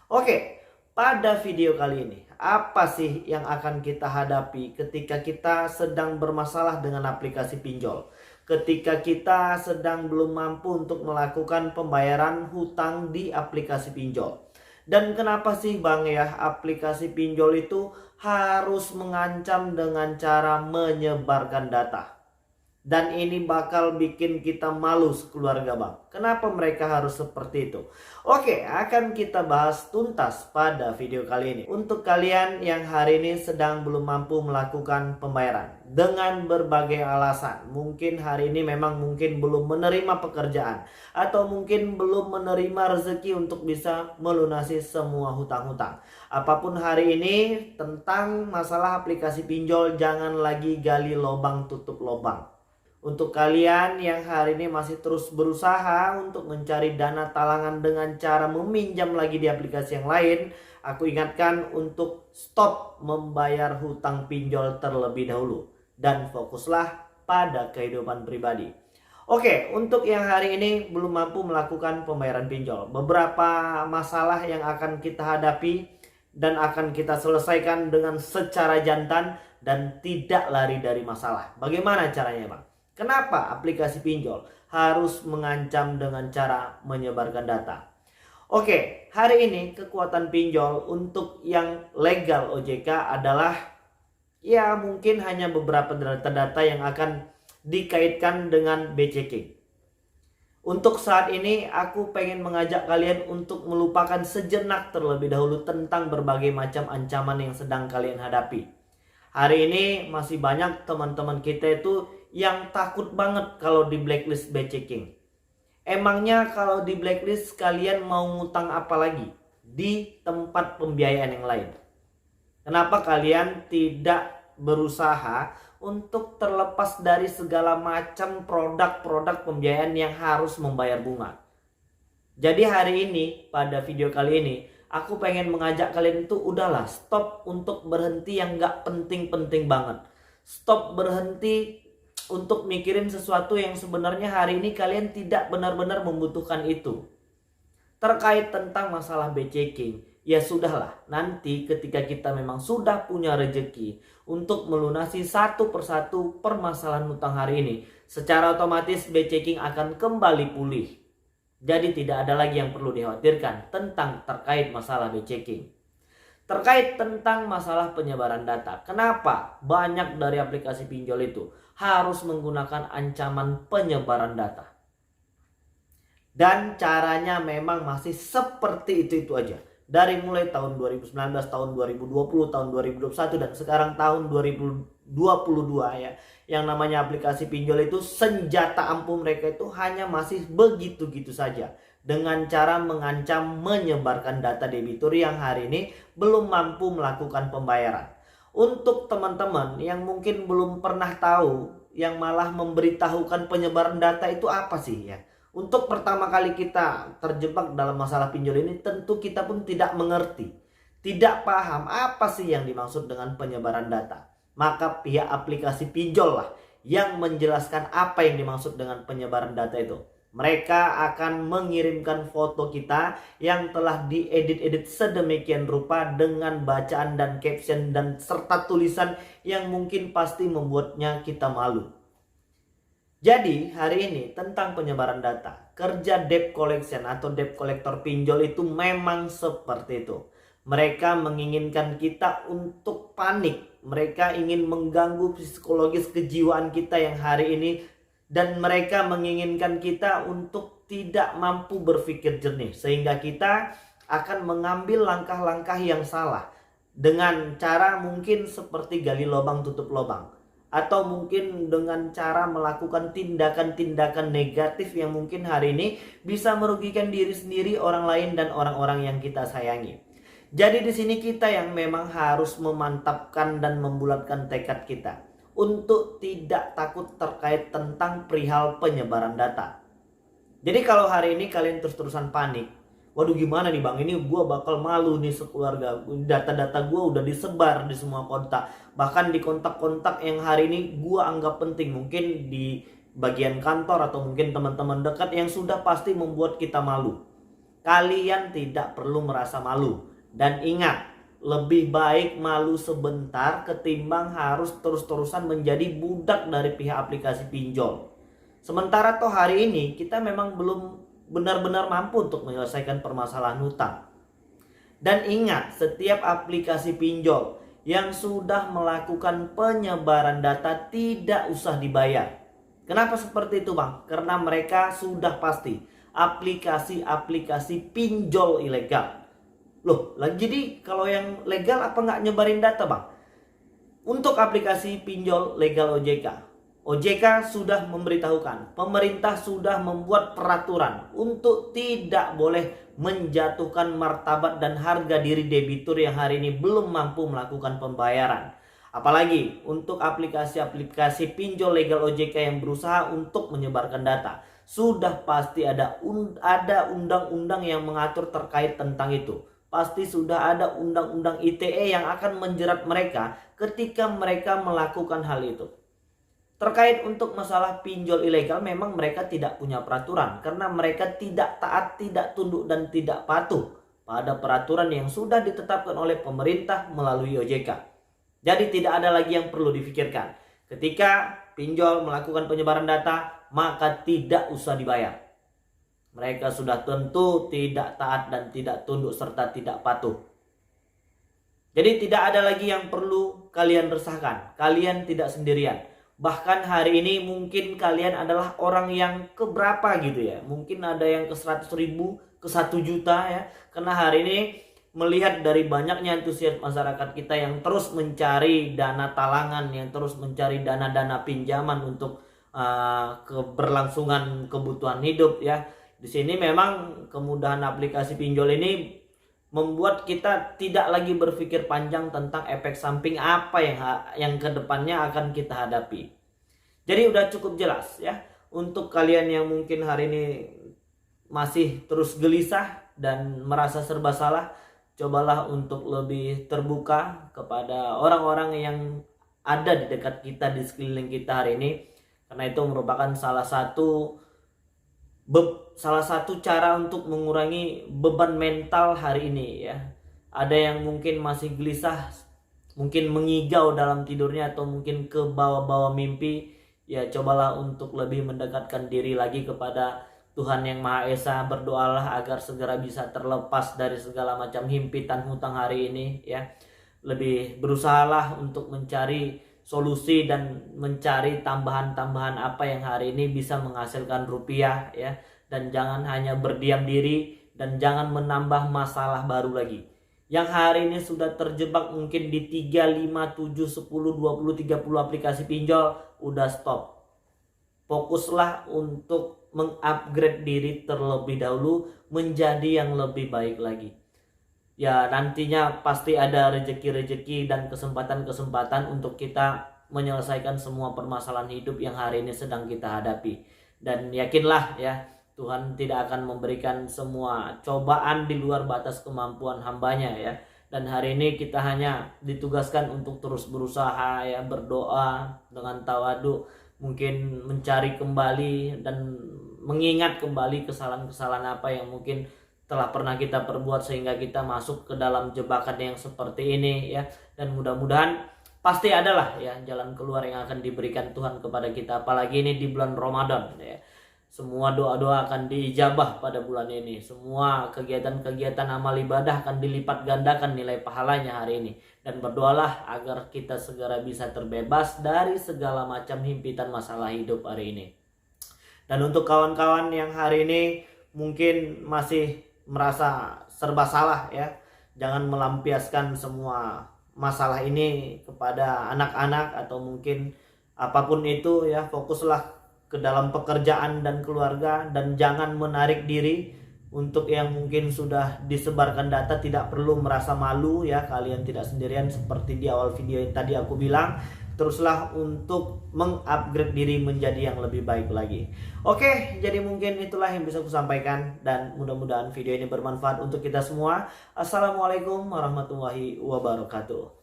Oke, pada video kali ini, apa sih yang akan kita hadapi ketika kita sedang bermasalah dengan aplikasi pinjol? Ketika kita sedang belum mampu untuk melakukan pembayaran hutang di aplikasi pinjol. Dan kenapa sih Bang ya, aplikasi pinjol itu harus mengancam dengan cara menyebarkan data? Dan ini bakal bikin kita malu sekeluarga Bang. Kenapa mereka harus seperti itu? Oke, akan kita bahas tuntas pada video kali ini. Untuk kalian yang hari ini sedang belum mampu melakukan pembayaran dengan berbagai alasan. Mungkin hari ini memang mungkin belum menerima pekerjaan. Atau mungkin belum menerima rezeki untuk bisa melunasi semua hutang-hutang. Apapun hari ini tentang masalah aplikasi pinjol, jangan lagi gali lubang tutup lubang. Untuk kalian yang hari ini masih terus berusaha untuk mencari dana talangan dengan cara meminjam lagi di aplikasi yang lain, aku ingatkan untuk stop membayar hutang pinjol terlebih dahulu dan fokuslah pada kehidupan pribadi. Oke, untuk yang hari ini belum mampu melakukan pembayaran pinjol, beberapa masalah yang akan kita hadapi dan akan kita selesaikan dengan secara jantan dan tidak lari dari masalah. Bagaimana caranya, Bang? Kenapa aplikasi pinjol harus mengancam dengan cara menyebarkan data? Oke, hari ini kekuatan pinjol untuk yang legal OJK adalah ya mungkin hanya beberapa data-data yang akan dikaitkan dengan BCK. Untuk saat ini aku pengen mengajak kalian untuk melupakan sejenak terlebih dahulu tentang berbagai macam ancaman yang sedang kalian hadapi. Hari ini masih banyak teman-teman kita itu yang takut banget kalau di blacklist BCK. Emangnya kalau di blacklist kalian mau ngutang apa lagi di tempat pembiayaan yang lain? Kenapa kalian tidak berusaha untuk terlepas dari segala macam produk-produk pembiayaan yang harus membayar bunga? Jadi hari ini pada video kali ini aku pengen mengajak kalian itu udahlah stop untuk berhenti yang gak penting-penting banget. Stop berhenti untuk mikirin sesuatu yang sebenarnya hari ini kalian tidak benar-benar membutuhkan itu. Terkait tentang masalah BCK, ya sudahlah, nanti ketika kita memang sudah punya rezeki untuk melunasi satu persatu permasalahan hutang hari ini, secara otomatis BCK akan kembali pulih. Jadi tidak ada lagi yang perlu dikhawatirkan tentang terkait masalah BCK. Terkait tentang masalah penyebaran data, kenapa banyak dari aplikasi pinjol itu harus menggunakan ancaman penyebaran data? Dan caranya memang masih seperti itu aja. Dari mulai tahun 2019, tahun 2020, tahun 2021, dan sekarang tahun 2022 ya. Yang namanya aplikasi pinjol itu senjata ampuh mereka itu hanya masih begitu-gitu saja. Dengan cara mengancam menyebarkan data debitur yang hari ini belum mampu melakukan pembayaran. Untuk teman-teman yang mungkin belum pernah tahu, yang malah memberitahukan penyebaran data itu apa sih ya? Untuk pertama kali kita terjebak dalam masalah pinjol ini, tentu kita pun tidak mengerti, tidak paham apa sih yang dimaksud dengan penyebaran data. Maka pihak aplikasi pinjol lah yang menjelaskan apa yang dimaksud dengan penyebaran data itu. Mereka akan mengirimkan foto kita yang telah diedit-edit sedemikian rupa dengan bacaan dan caption dan serta tulisan yang mungkin pasti membuatnya kita malu. Jadi hari ini tentang penyebaran data, kerja debt collection atau debt collector pinjol itu memang seperti itu. Mereka menginginkan kita untuk panik. Mereka ingin mengganggu psikologis kejiwaan kita yang hari ini. Dan mereka menginginkan kita untuk tidak mampu berpikir jernih. Sehingga kita akan mengambil langkah-langkah yang salah. Dengan cara mungkin seperti gali lubang tutup lubang. Atau mungkin dengan cara melakukan tindakan-tindakan negatif yang mungkin hari ini bisa merugikan diri sendiri, orang lain, dan orang-orang yang kita sayangi. Jadi di sini kita yang memang harus memantapkan dan membulatkan tekad kita untuk tidak takut terkait tentang perihal penyebaran data. Jadi kalau hari ini kalian terus-terusan panik, waduh gimana nih bang, ini gue bakal malu nih sekeluarga, data-data gue udah disebar di semua kontak, bahkan di kontak-kontak yang hari ini gue anggap penting, mungkin di bagian kantor atau mungkin teman-teman dekat yang sudah pasti membuat kita malu. Kalian tidak perlu merasa malu. Dan ingat, lebih baik malu sebentar ketimbang harus terus-terusan menjadi budak dari pihak aplikasi pinjol. Sementara toh hari ini kita memang belum benar-benar mampu untuk menyelesaikan permasalahan hutang. Dan ingat, setiap aplikasi pinjol yang sudah melakukan penyebaran data tidak usah dibayar. Kenapa seperti itu, Bang? Karena mereka sudah pasti aplikasi-aplikasi pinjol ilegal. Loh, jadi kalau yang legal apa nggak nyebarin data, Bang? Untuk aplikasi pinjol legal OJK sudah memberitahukan, pemerintah sudah membuat peraturan untuk tidak boleh menjatuhkan martabat dan harga diri debitur yang hari ini belum mampu melakukan pembayaran. Apalagi untuk aplikasi-aplikasi pinjol legal OJK yang berusaha untuk menyebarkan data. Sudah pasti ada undang-undang yang mengatur terkait tentang itu. Pasti sudah ada undang-undang ITE yang akan menjerat mereka ketika mereka melakukan hal itu. Terkait untuk masalah pinjol ilegal, memang mereka tidak punya peraturan karena mereka tidak taat, tidak tunduk, dan tidak patuh pada peraturan yang sudah ditetapkan oleh pemerintah melalui OJK. Jadi tidak ada lagi yang perlu difikirkan. Ketika pinjol melakukan penyebaran data, maka tidak usah dibayar. Mereka sudah tentu tidak taat dan tidak tunduk serta tidak patuh. Jadi tidak ada lagi yang perlu kalian resahkan. Kalian tidak sendirian. Bahkan hari ini mungkin kalian adalah orang yang keberapa gitu ya. Mungkin ada yang ke 100.000, ke 1 juta ya. Karena hari ini melihat dari banyaknya antusias masyarakat kita yang terus mencari dana talangan, yang terus mencari dana-dana pinjaman untuk keberlangsungan kebutuhan hidup ya. Di sini memang kemudahan aplikasi pinjol ini membuat kita tidak lagi berpikir panjang tentang efek samping apa yang kedepannya akan kita hadapi. Jadi udah cukup jelas ya. Untuk kalian yang mungkin hari ini masih terus gelisah dan merasa serba salah, cobalah untuk lebih terbuka kepada orang-orang yang ada di dekat kita, di sekeliling kita hari ini. Karena itu merupakan salah satu cara untuk mengurangi beban mental hari ini ya. Ada yang mungkin masih gelisah, mungkin mengigau dalam tidurnya, atau mungkin ke bawah-bawah mimpi. Ya cobalah untuk lebih mendekatkan diri lagi kepada Tuhan Yang Maha Esa. Berdoalah agar segera bisa terlepas dari segala macam himpitan hutang hari ini ya. Lebih berusahalah untuk mencari solusi dan mencari tambahan-tambahan apa yang hari ini bisa menghasilkan rupiah ya. Dan jangan hanya berdiam diri dan jangan menambah masalah baru lagi. Yang hari ini sudah terjebak mungkin di 3, 5, 7, 10, 20, 30 aplikasi pinjol, udah stop. Fokuslah untuk mengupgrade diri terlebih dahulu menjadi yang lebih baik lagi. Ya nantinya pasti ada rezeki-rezeki dan kesempatan-kesempatan untuk kita menyelesaikan semua permasalahan hidup yang hari ini sedang kita hadapi. Dan yakinlah ya, Tuhan tidak akan memberikan semua cobaan di luar batas kemampuan hambanya ya. Dan hari ini kita hanya ditugaskan untuk terus berusaha ya, berdoa dengan tawadu, mungkin mencari kembali dan mengingat kembali kesalahan-kesalahan apa yang mungkin telah pernah kita perbuat sehingga kita masuk ke dalam jebakan yang seperti ini ya. Dan mudah-mudahan pasti adalah ya jalan keluar yang akan diberikan Tuhan kepada kita, apalagi ini di bulan Ramadan ya. Semua doa-doa akan diijabah pada bulan ini. Semua kegiatan-kegiatan amal ibadah akan dilipat gandakan nilai pahalanya hari ini. Dan berdoalah agar kita segera bisa terbebas dari segala macam himpitan masalah hidup hari ini. Dan untuk kawan-kawan yang hari ini mungkin masih merasa serba salah ya, jangan melampiaskan semua masalah ini kepada anak-anak atau mungkin apapun itu ya. Fokuslah ke dalam pekerjaan dan keluarga, dan jangan menarik diri. Untuk yang mungkin sudah disebarkan data, tidak perlu merasa malu ya, kalian tidak sendirian. Seperti di awal video yang tadi aku bilang, teruslah untuk mengupgrade diri menjadi yang lebih baik lagi. Oke, jadi mungkin itulah yang bisa aku sampaikan, dan mudah-mudahan video ini bermanfaat untuk kita semua. Assalamualaikum warahmatullahi wabarakatuh.